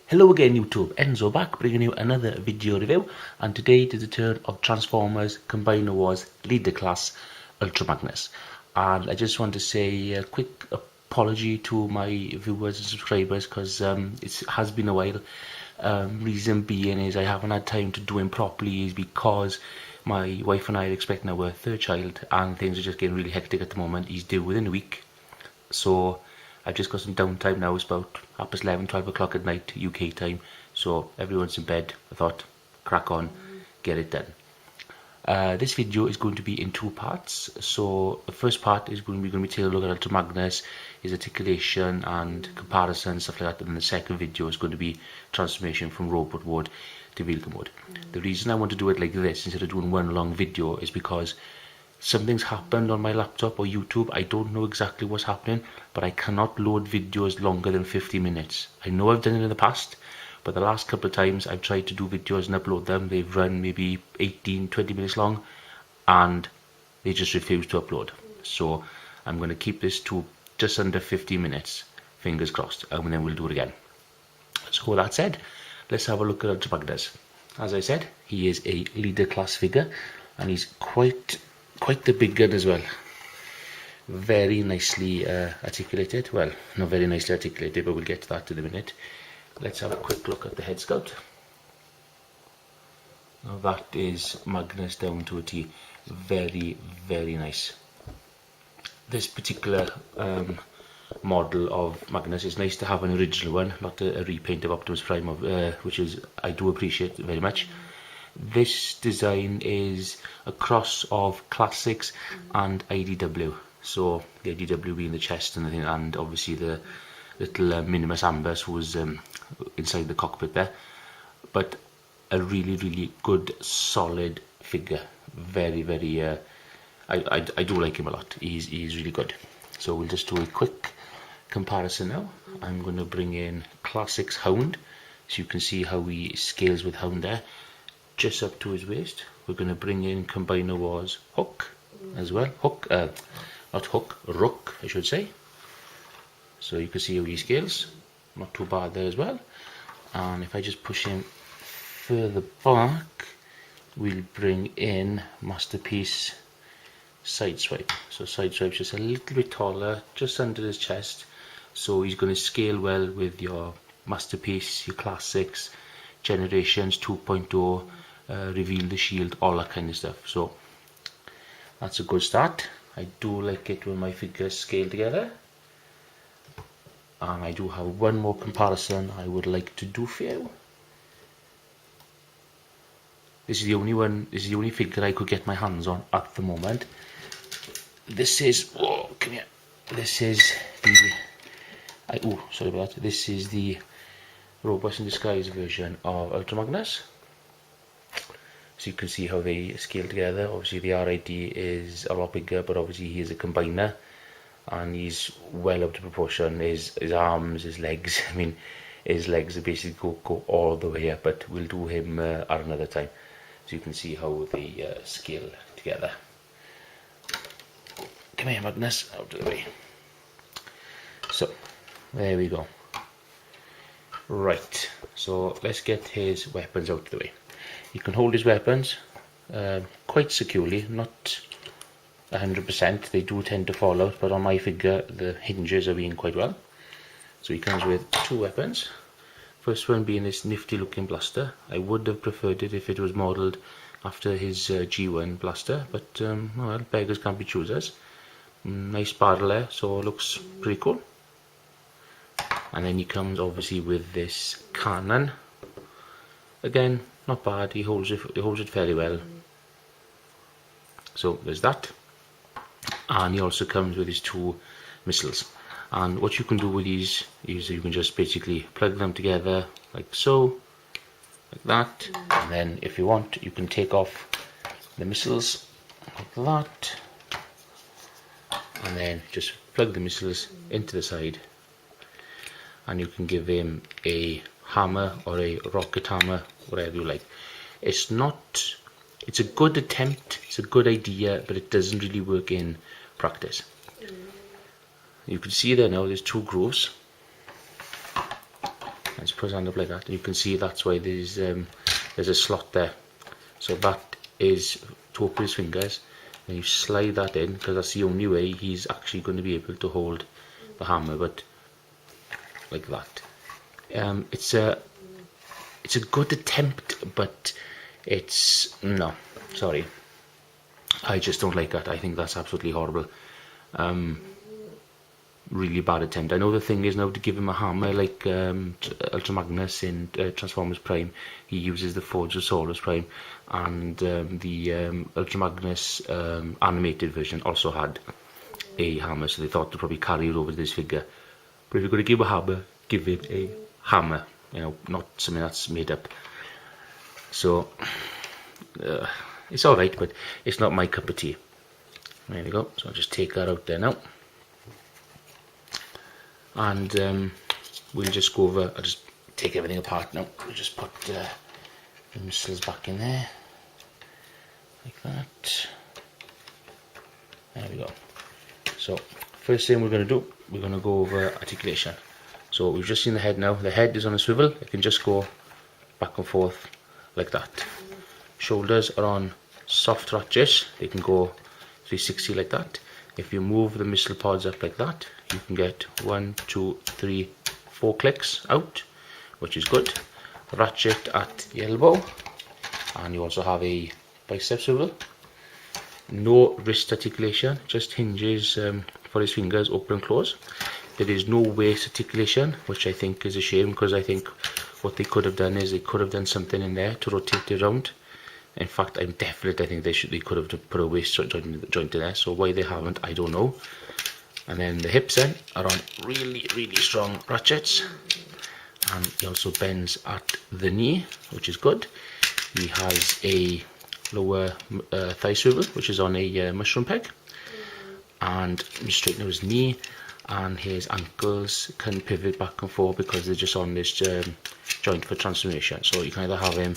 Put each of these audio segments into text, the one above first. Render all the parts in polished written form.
Hello again YouTube, Enzo back bringing you another video review, and today it is the turn of Transformers Combiner Wars Leader Class Ultra Magnus. And I just want to say a quick apology to my viewers and subscribers because it has been a while. Reason being is I haven't had time to do him properly, is because my wife and I are expecting our third child and things are just getting really hectic at the moment. He's due within a week, so I've just got some downtime now. It's about 11, 12 o'clock at night UK time, so everyone's in bed. I thought, crack on, get it done. This video is going to be in two parts. So the first part is going to be taking a look at Ultra Magnus, his articulation and comparison, stuff like that. And then the second video is going to be transformation from robot mode to vehicle mode. The reason I want to do it like this instead of doing one long video is because something's happened on my laptop or YouTube. I don't know exactly what's happening, but I cannot load videos longer than 50 minutes. I know I've done it in the past, but the last couple of times I've tried to do videos and upload them, they've run maybe 18, 20 minutes long, and they just refuse to upload. So I'm going to keep this to just under 50 minutes, fingers crossed, and then we'll do it again. So with that said, let's have a look at Ultra Magnus. As I said, he is a leader class figure, and he's quite the big gun as well. Very nicely articulated. Well, not very nicely articulated, but we'll get to that in a minute. Let's have a quick look at the head sculpt. Now that is Magnus down to a T. Very nice. This particular model of Magnus is nice to have an original one, not a repaint of Optimus Prime, which is, I do appreciate very much. This design is a cross of classics and IDW. So the IDW being the chest and the thing, and obviously the little Minimus Ambus who was inside the cockpit there. But a really good solid figure. Very I do like him a lot. He's really good. So we'll just do a quick comparison now. I'm going to bring in Classics Hound, so you can see how he scales with Hound there, just up to his waist. We're going to bring in Combiner Wars Hook as well. Rook I should say. So you can see how he scales, not too bad there as well. And if I just push him further back, we'll bring in Masterpiece Sideswipe. So Sideswipe's just a little bit taller, just under his chest, so he's going to scale well with your Masterpiece, your Classics, Generations 2.0, Reveal the Shield, all that kind of stuff. So that's a good start. I do like it when my figures scale together. And I do have one more comparison I would like to do for you. This is the only figure I could get my hands on at the moment. This is, oh, come here. This is the, sorry about that. This is the Robots in Disguise version of Ultra Magnus. So you can see how they scale together. Obviously the RID is a lot bigger, but obviously he is a combiner, and he's well up to proportion. His arms, his legs, I mean, his legs basically go all the way up, but we'll do him at another time. So you can see how they scale together. Come here, Magnus, out of the way. So, there we go. Right, so let's get his weapons out of the way. You can hold his weapons quite securely, not 100%, they do tend to fall out, but on my figure the hinges are being quite well. So he comes with two weapons. First one being this nifty looking blaster. I would have preferred it if it was modelled after his G1 blaster, but well, beggars can't be choosers. Nice barrel there, so it looks pretty cool. And then he comes obviously with this cannon. Again, not bad, he holds it fairly well. So there's that. And he also comes with his two missiles. And what you can do with these is you can just basically plug them together like so, like that, and then if you want you can take off the missiles like that, and then just plug the missiles into the side, and you can give him a hammer or a rocket hammer, whatever you like. It's a good attempt, it's a good idea, but it doesn't really work in practice. You can see there now there's two grooves. and just put his hand up like that, and you can see that's why there's a slot there. So that is to open his fingers, and you slide that in, because that's the only way he's actually going to be able to hold the hammer, but like that. It's a good attempt, but it's, no, sorry, I just don't like that. I think that's absolutely horrible. Really bad attempt. I know the thing is now to give him a hammer like Ultra Magnus in Transformers Prime. He uses the Forzosaurus Prime, and the Ultra Magnus animated version also had a hammer, so they thought to probably carry it over to this figure. But if you're going to give a hammer, give him a hammer, you know, not something that's made up. So it's alright, but it's not my cup of tea. There we go. So I'll just take that out there now, and we'll just go over. I'll just take everything apart now. We'll just put the missiles back in there like that. There we go. So first thing we're going to do, we're going to go over articulation. So we've just seen the head now. The head is on a swivel. It can just go back and forth like that. Shoulders are on soft ratchets. They can go 360 like that. If you move the missile pods up like that, you can get 1, 2, 3, 4 clicks out, which is good. Ratchet at the elbow, and you also have a bicep swivel. No wrist articulation, just hinges for his fingers open and close. There is no waist articulation, which I think is a shame, because I think what they could have done is they could have done something in there to rotate it around. In fact, I think they could have put a waist joint in there. So why they haven't, I don't know. And then the hips then are on really, really strong ratchets, and he also bends at the knee, which is good. He has a lower thigh swivel, which is on a mushroom peg, and straighten out his knee, and his ankles can pivot back and forth because they're just on this joint for transformation. So you can either have him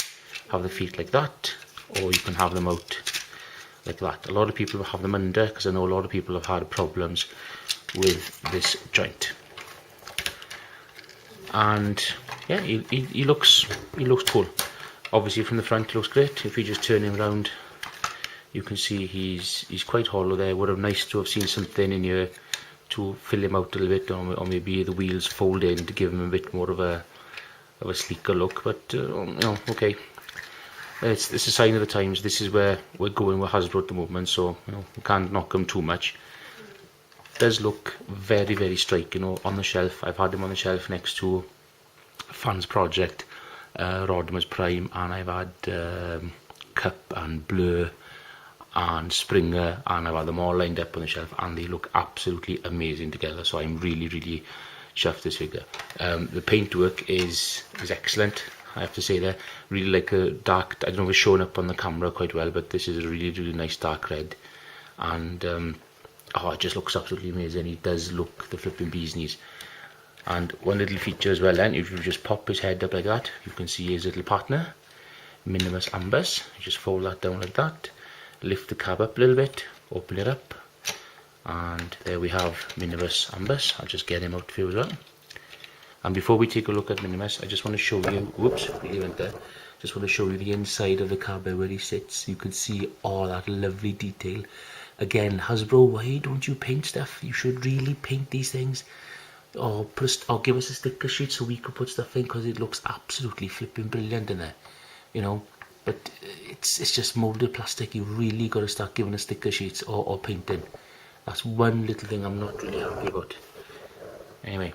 have the feet like that, or you can have them out like that. A lot of people have them under, because I know a lot of people have had problems with this joint. And yeah, he looks cool. Obviously from the front he looks great. If you just turn him around, you can see he's quite hollow there. Would have nice to have seen something in here to fill him out a little bit, or maybe the wheels fold in to give him a bit more of a sleeker look. But okay, it's a sign of the times. This is where we're going with Hasbro at the moment, so we can't knock him too much. Does look very, very striking on the shelf. I've had him on the shelf next to Fans Project, Rodimus Prime, and I've had Cup and Blur and Springer, and I've had them all lined up on the shelf, and they look absolutely amazing together. So I'm really, really chuffed this figure. The paintwork is excellent, I have to say there. Really like a dark, I don't know if it's showing up on the camera quite well, but this is a really, really nice dark red, and it just looks absolutely amazing. He does look the flipping bee's knees. And one little feature as well then, if you just pop his head up like that, you can see his little partner, Minimus Ambus. You just fold that down like that, lift the cab up a little bit, open it up, and there we have Minimus Ambus. I'll just get him out for you as well. And before we take a look at Minimus, I just want to show you, whoops, really went there. Just want to show you the inside of the cab where he sits. You can see all that lovely detail. Again, Hasbro, why don't you paint stuff? You should really paint these things, or give us a sticker sheet so we could put stuff in, because it looks absolutely flipping brilliant in there, But it's just molded plastic. You really got to start giving us sticker sheets or painting. That's one little thing I'm not really happy about. Anyway,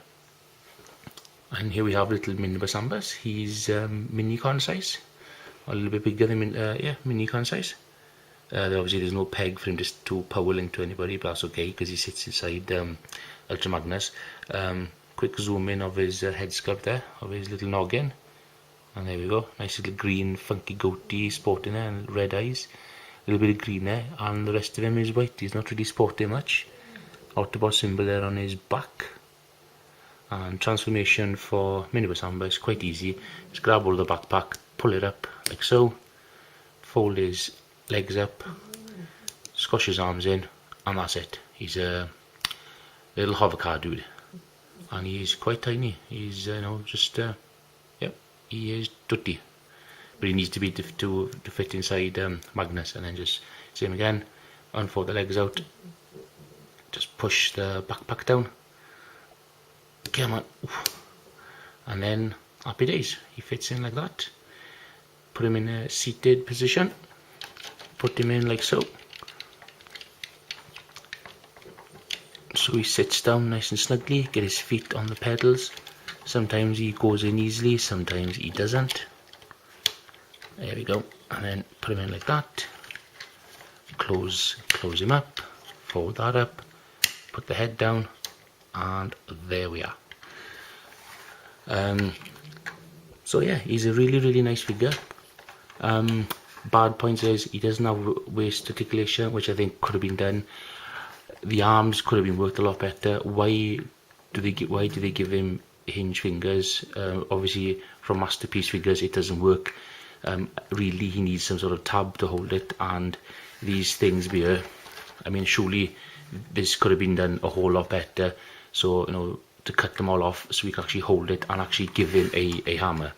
and here we have little Minibus Ambus. He's mini-con size, a little bit bigger than mini-con size. Obviously there's no peg for him just to power link to anybody, but that's okay because he sits inside Ultra Magnus. Quick zoom in of his head sculpt there, of his little noggin, and there we go. Nice little green funky goatee sporting there, and red eyes, a little bit of green there, and the rest of him is white. He's not really sporting much. Autobot symbol there on his back. And transformation for Minibus Ambus is quite easy. Just grab hold of the backpack, pull it up like so, fold his legs up, squash his arms in, and that's it. He's a little hovercar dude, and he's quite tiny. He's just he is tutty, but he needs to be to fit inside Magnus. And then just same again, unfold the legs out, just push the backpack down, come on, and then happy days, he fits in like that. Put him in a seated position, put him in like so. So he sits down nice and snugly, get his feet on the pedals. Sometimes he goes in easily, sometimes he doesn't. There we go. And then put him in like that. Close him up, fold that up, put the head down, and there we are. So yeah, he's a really nice figure. Bad points is he doesn't have waist articulation, which I think could have been done. The arms could have been worked a lot better. Why do they give him hinge fingers? Obviously from Masterpiece figures it doesn't work. Really he needs some sort of tab to hold it, and these things here, I mean, surely this could have been done a whole lot better. So, you know, to cut them all off so we can actually hold it and actually give him a hammer.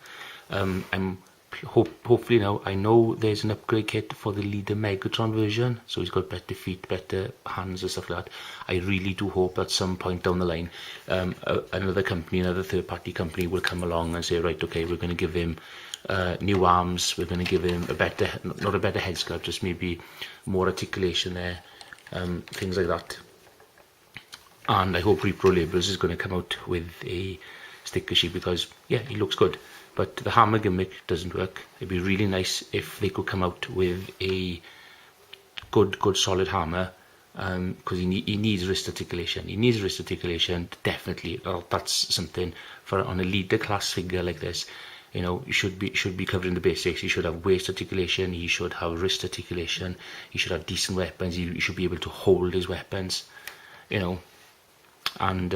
Hopefully now, I know there's an upgrade kit for the Leader Megatron version, so he's got better feet, better hands and stuff like that. I really do hope at some point down the line another company, another third-party company will come along and say, right, okay, we're going to give him new arms, we're going to give him a better, not a better head sculpt, just maybe more articulation there, things like that. And I hope Repro Labels is going to come out with a sticker sheet, because yeah, he looks good, but the hammer gimmick doesn't work. It'd be really nice if they could come out with a good solid hammer, because he needs wrist articulation. He needs wrist articulation, definitely. That's something for on a leader class figure like this. You know, you should be covering the basics. He should have waist articulation, he should have wrist articulation, he should have decent weapons, he should be able to hold his weapons, you know. And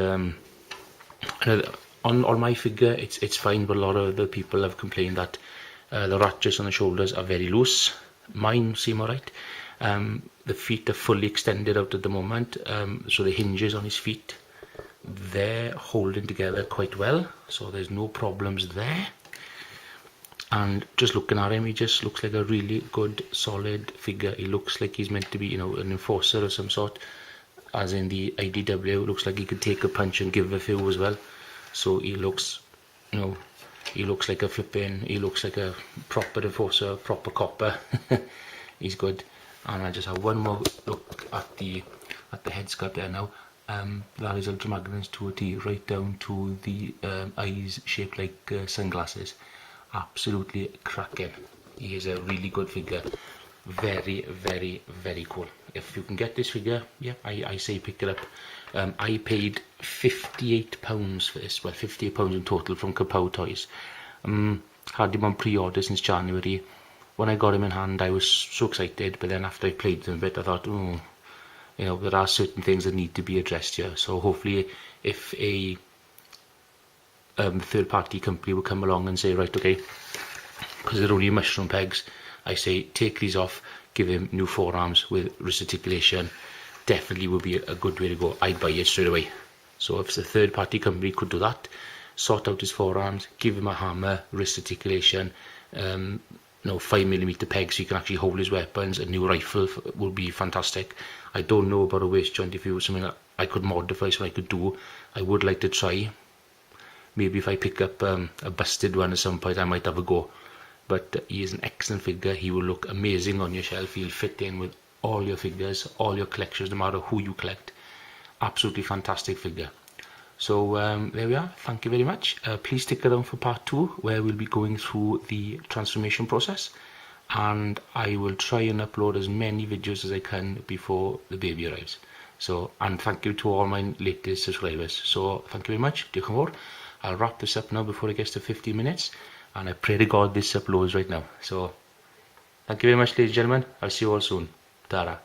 on my figure it's fine, but a lot of the people have complained that the ratchets on the shoulders are very loose. Mine seem alright. The feet are fully extended out at the moment, so the hinges on his feet, they're holding together quite well, so there's no problems there. And just looking at him, he just looks like a really good solid figure. He looks like he's meant to be, you know, an enforcer of some sort, as in the IDW. It looks like he could take a punch and give a few as well. So he looks, you know, he looks like a he looks like a proper enforcer, proper copper. He's good. And I just have one more look at the head sculpt there now. That is Ultra Magnus to a T, right down to the eyes shaped like sunglasses. Absolutely cracking. He is a really good figure. Very cool. If you can get this figure, yeah, I say pick it up. I paid £58 for this. Well, £58 in total from Kapow Toys. Had him on pre-order since January. When I got him in hand, I was so excited, but then after I played with him a bit, I thought, oh, you know, there are certain things that need to be addressed here. So hopefully if a third-party company will come along and say, right, okay, because they're only mushroom pegs, I say take these off, give him new forearms with wrist articulation. Definitely would be a good way to go. I'd buy it straight away. So if the third-party company could do that, sort out his forearms, give him a hammer, wrist articulation, you know, 5mm pegs so he can actually hold his weapons, a new rifle would be fantastic. I don't know about a waist joint. If it was something that I could modify, something I could do, I would like to try. Maybe if I pick up a busted one at some point, I might have a go. But he is an excellent figure. He will look amazing on your shelf. He'll fit in with all your figures, all your collections, no matter who you collect. Absolutely fantastic figure. So there we are. Thank you very much. Please stick around for part 2, where we'll be going through the transformation process. And I will try and upload as many videos as I can before the baby arrives. So, and thank you to all my latest subscribers. So thank you very much. Diolch yn fawr. I'll wrap this up now before it gets to 15 minutes, and I pray to God this uploads right now. So thank you very much, ladies and gentlemen. I'll see you all soon. Ta-ra.